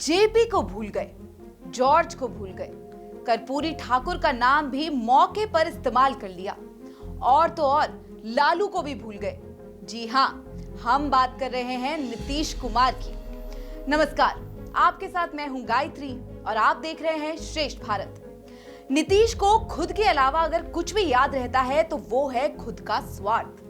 JP को भूल गए, जॉर्ज को भूल गए, कर्पूरी ठाकुर का नाम भी मौके पर इस्तेमाल कर लिया और तो और लालू को भी भूल गए। जी हां, हम बात कर रहे हैं नीतीश कुमार की। नमस्कार, आपके साथ मैं हूं गायत्री और आप देख रहे हैं श्रेष्ठ भारत। नीतीश को खुद के अलावा अगर कुछ भी याद रहता है तो वो है खुद का स्वार्थ।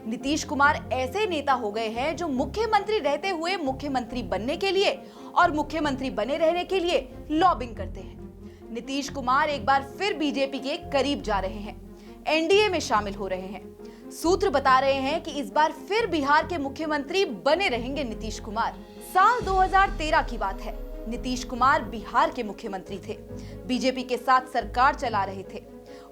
नीतीश कुमार ऐसे नेता हो गए हैं जो मुख्यमंत्री रहते हुए मुख्यमंत्री बनने के लिए और मुख्यमंत्री बने रहने के लिए लॉबिंग करते हैं। नीतीश कुमार एक बार फिर बीजेपी के करीब जा रहे हैं, एनडीए में शामिल हो रहे हैं। सूत्र बता रहे हैं कि इस बार फिर बिहार के मुख्यमंत्री बने रहेंगे नीतीश कुमार। साल 2013 की बात है, नीतीश कुमार बिहार के मुख्यमंत्री थे, बीजेपी के साथ सरकार चला रहे थे।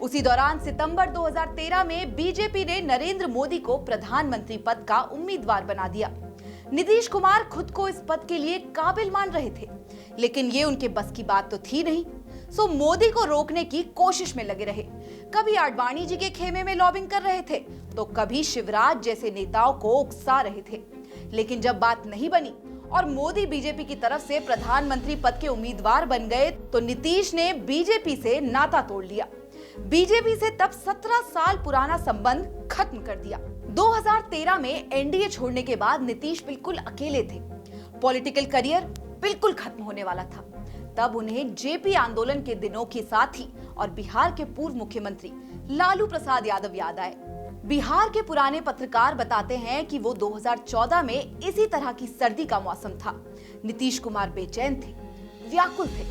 उसी दौरान सितंबर 2013 में बीजेपी ने नरेंद्र मोदी को प्रधानमंत्री पद का उम्मीदवार बना दिया। नीतीश कुमार खुद को इस पद के लिए काबिल मान रहे थे, लेकिन ये उनके बस की बात तो थी नहीं। सो मोदी को रोकने की कोशिश में लगे रहे। कभी आडवाणी जी के खेमे में लॉबिंग कर रहे थे तो कभी शिवराज जैसे नेताओं को उकसा रहे थे। लेकिन जब बात नहीं बनी और मोदी बीजेपी की तरफ से प्रधानमंत्री पद के उम्मीदवार बन गए तो नीतीश ने बीजेपी से नाता तोड़ लिया। बीजेपी से तब 17 साल पुराना संबंध खत्म कर दिया। 2013 में एनडीए छोड़ने के बाद नीतीश बिल्कुल अकेले थे। पॉलिटिकल करियर बिल्कुल खत्म होने वाला था। तब उन्हें जेपी आंदोलन के दिनों के साथी और बिहार के पूर्व मुख्यमंत्री लालू प्रसाद यादव याद आए। बिहार के पुराने पत्रकार बताते हैं कि वो 2014 में इसी तरह की सर्दी का मौसम था। नीतीश कुमार बेचैन थे, व्याकुल थे,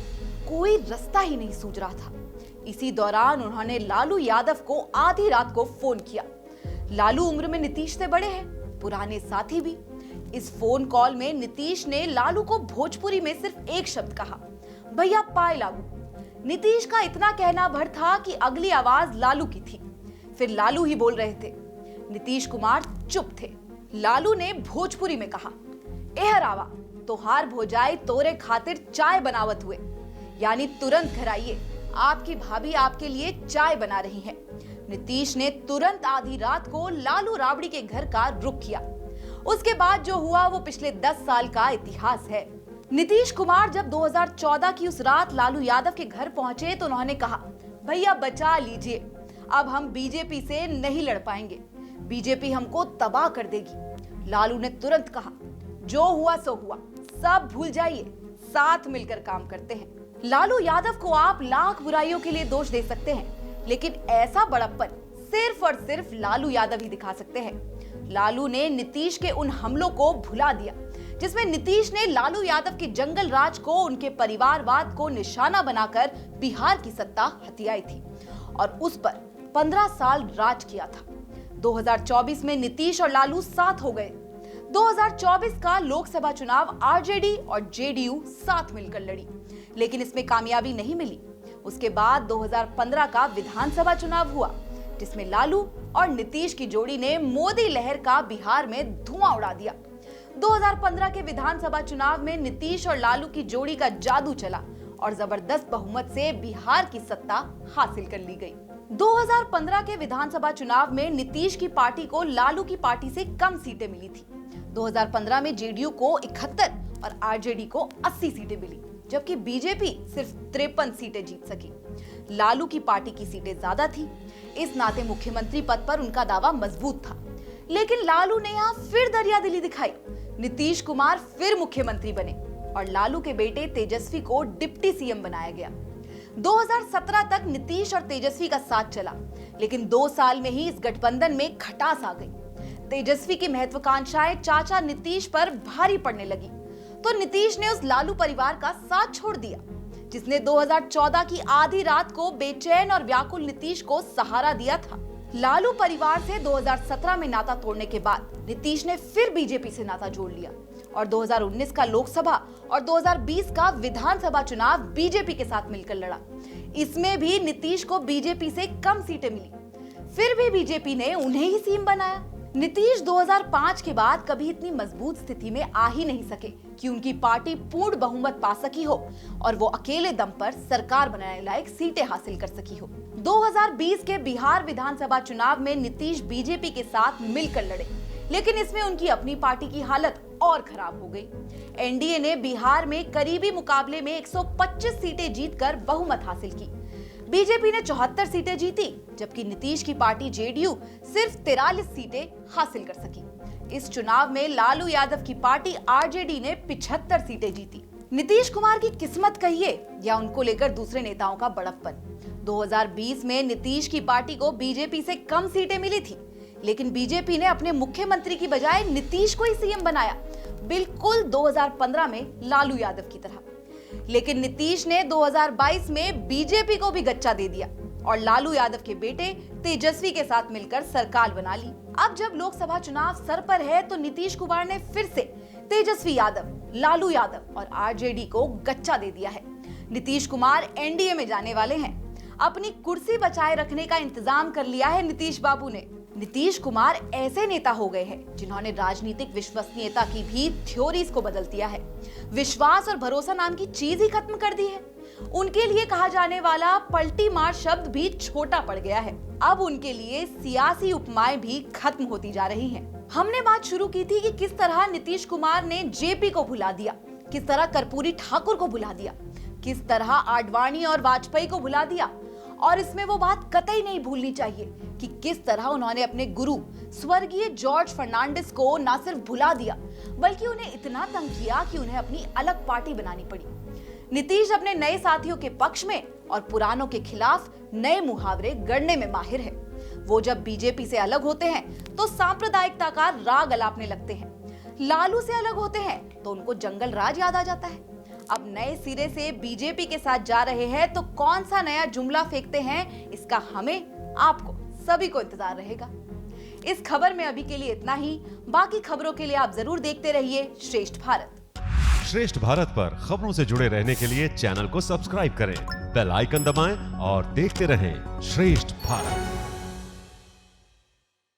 कोई रास्ता ही नहीं सूझ रहा था। इसी दौरान उन्होंने लालू यादव को आधी रात को फोन किया। लालू उम्र में नीतीश से बड़े हैं, पुराने साथी भी। इस फोन कॉल में नीतीश ने लालू को भोजपुरी में सिर्फ एक शब्द कहा, भैया पाए लागू। नीतीश का इतना कहना भर था कि अगली आवाज लालू की थी। फिर लालू ही बोल रहे थे। नीतीश कुमार चुप थे। लालू ने भोजपुरी में कहा, एहर आवा तोहार भोजाई तोरे खातिर चाय बनावत हुए, यानी तुरंत घर आइए, आपकी भाभी आपके लिए चाय बना रही हैं। नीतीश ने तुरंत आधी रात को लालू राबड़ी के घर का रुख किया। उसके बाद जो हुआ वो पिछले 10 साल का इतिहास है। नीतीश कुमार जब 2014 की उस रात लालू यादव के घर पहुंचे तो उन्होंने कहा, भैया बचा लीजिए, अब हम बीजेपी से नहीं लड़ पाएंगे, बीजेपी हमको तबाह कर देगी। लालू ने तुरंत कहा, जो हुआ सो हुआ, सब भूल जाइए, साथ मिलकर काम करते हैं। लालू यादव को आप लाख बुराइयों के लिए दोष दे सकते हैं, लेकिन ऐसा बड़प्पन सिर्फ और सिर्फ लालू यादव ही दिखा सकते हैं। लालू ने नीतीश के उन हमलों को भुला दिया जिसमें नीतीश ने लालू यादव के जंगल राज को, उनके परिवारवाद को निशाना बनाकर बिहार की सत्ता हथियाई थी और उस पर 15 साल राज किया था। 2024 में नीतीश और लालू साथ हो गए। 2024 का लोकसभा चुनाव आरजेडी और जेडीयू साथ मिलकर लड़ी, लेकिन इसमें कामयाबी नहीं मिली। उसके बाद 2015 का विधानसभा चुनाव हुआ जिसमें लालू और नीतीश की जोड़ी ने मोदी लहर का बिहार में धुआं उड़ा दिया। 2015 के विधानसभा चुनाव में नीतीश और लालू की जोड़ी का जादू चला और जबरदस्त बहुमत से बिहार की सत्ता हासिल कर ली गई। 2015 के विधानसभा चुनाव में नीतीश की पार्टी को लालू की पार्टी से कम सीटें मिली थी। 2015 में जेडीयू को 71 और आरजेडी को 80 सीटें मिली, जबकि बीजेपी सिर्फ 53 सीटें जीत सकी। लालू की पार्टी की सीटें ज्यादा थी, इस नाते मुख्यमंत्री पद पर उनका दावा मजबूत था। लेकिन लालू ने यहाँ फिर दरियादिली दिखाई। नीतीश कुमार फिर मुख्यमंत्री बने और लालू के बेटे तेजस्वी को डिप्टी सीएम बनाया गया। 2017 तक नीतीश और तेजस्वी का साथ चला, लेकिन 2 साल में ही इस गठबंधन में खटास आ गई। तेजस्वी की महत्वाकांक्षाएं चाचा नीतीश पर भारी पड़ने लगी तो नीतीश ने उस लालू परिवार का साथ छोड़ दिया जिसने 2014 की आधी रात को बेचैन और व्याकुल नीतीश को सहारा दिया था। लालू परिवार से 2017 में नाता तोड़ने के बाद नीतीश ने फिर बीजेपी से नाता जोड़ लिया और 2019 का लोकसभा और 2020 का विधानसभा चुनाव बीजेपी के साथ मिलकर लड़ा। इसमें भी नीतीश को बीजेपी से कम सीटें मिली, फिर भी बीजेपी ने उन्हें ही सीएम बनाया। नीतीश 2005 के बाद कभी इतनी मजबूत स्थिति में आ ही नहीं सके कि उनकी पार्टी पूर्ण बहुमत पा सकी हो और वो अकेले दम पर सरकार बनाने लायक सीटें हासिल कर सकी हो। 2020 के बिहार विधानसभा चुनाव में नीतीश बीजेपी के साथ मिलकर लड़े। लेकिन इसमें उनकी अपनी पार्टी की हालत और खराब हो गई। एनडीए ने बिहार में करीबी मुकाबले में 125 सीटें जीतकर बहुमत हासिल की। बीजेपी ने 74 सीटें जीती, जबकि नीतीश की पार्टी जेडीयू सिर्फ 43 सीटें हासिल कर सकी। इस चुनाव में लालू यादव की पार्टी आरजेडी ने 75 सीटें जीती। नीतीश कुमार की किस्मत कहिए या उनको लेकर दूसरे नेताओं का बड़प्पन। 2020 में नीतीश की पार्टी को बीजेपी से कम सीटें मिली थी, लेकिन बीजेपी ने अपने मुख्यमंत्री की बजाय नीतीश को ही सीएम बनाया, बिल्कुल 2015 में लालू यादव की तरह। लेकिन नीतीश ने 2022 में बीजेपी को भी गच्चा दे दिया और लालू यादव के बेटे तेजस्वी के साथ मिलकर सरकार बना ली। अब जब लोकसभा चुनाव सर पर है तो नीतीश कुमार ने फिर से तेजस्वी यादव, लालू यादव और आरजेडी को गच्चा दे दिया है। नीतीश कुमार एनडीए में जाने वाले हैं। अपनी कुर्सी बचाए रखने का इंतजाम कर लिया है नीतीश बाबू ने। नीतीश कुमार ऐसे नेता हो गए हैं जिन्होंने राजनीतिक विश्वसनीयता की भी थ्योरीज को बदल दिया है। विश्वास और भरोसा नाम की चीज ही खत्म कर दी है। उनके लिए कहा जाने वाला पलटी मार शब्द भी छोटा पड़ गया है। अब उनके लिए सियासी उपमाएं भी खत्म होती जा रही हैं। हमने बात शुरू की थी कि किस तरह नीतीश कुमार ने जेपी को भुला दिया, किस तरह कर्पूरी ठाकुर को भुला दिया, किस तरह आडवाणी और वाजपेयी को भुला दिया। और इसमें वो बात कतई नहीं भूलनी चाहिए कि किस तरह उन्होंने अपने गुरु स्वर्गीय जॉर्ज फर्नांडिस को न सिर्फ भुला दिया, बल्कि उन्हें इतना तंग किया कि उन्हें अपनी अलग पार्टी बनानी पड़ी। नीतीश अपने नए साथियों के पक्ष में और पुरानों के खिलाफ नए मुहावरे गढ़ने में माहिर है। वो जब बीजेपी से अलग होते हैं तो सांप्रदायिकता का राग अलापने लगते हैं। लालू से अलग होते हैं तो उनको जंगल राज याद आ जाता है। अब नए सिरे से बीजेपी के साथ जा रहे हैं तो कौन सा नया जुमला फेंकते हैं, इसका हमें, आपको, सभी को इंतजार रहेगा। इस खबर में अभी के लिए इतना ही। बाकी खबरों के लिए आप जरूर देखते रहिए श्रेष्ठ भारत। श्रेष्ठ भारत पर खबरों से जुड़े रहने के लिए चैनल को सब्सक्राइब करें, बेल आइकन दबाएं और देखते रहें श्रेष्ठ भारत।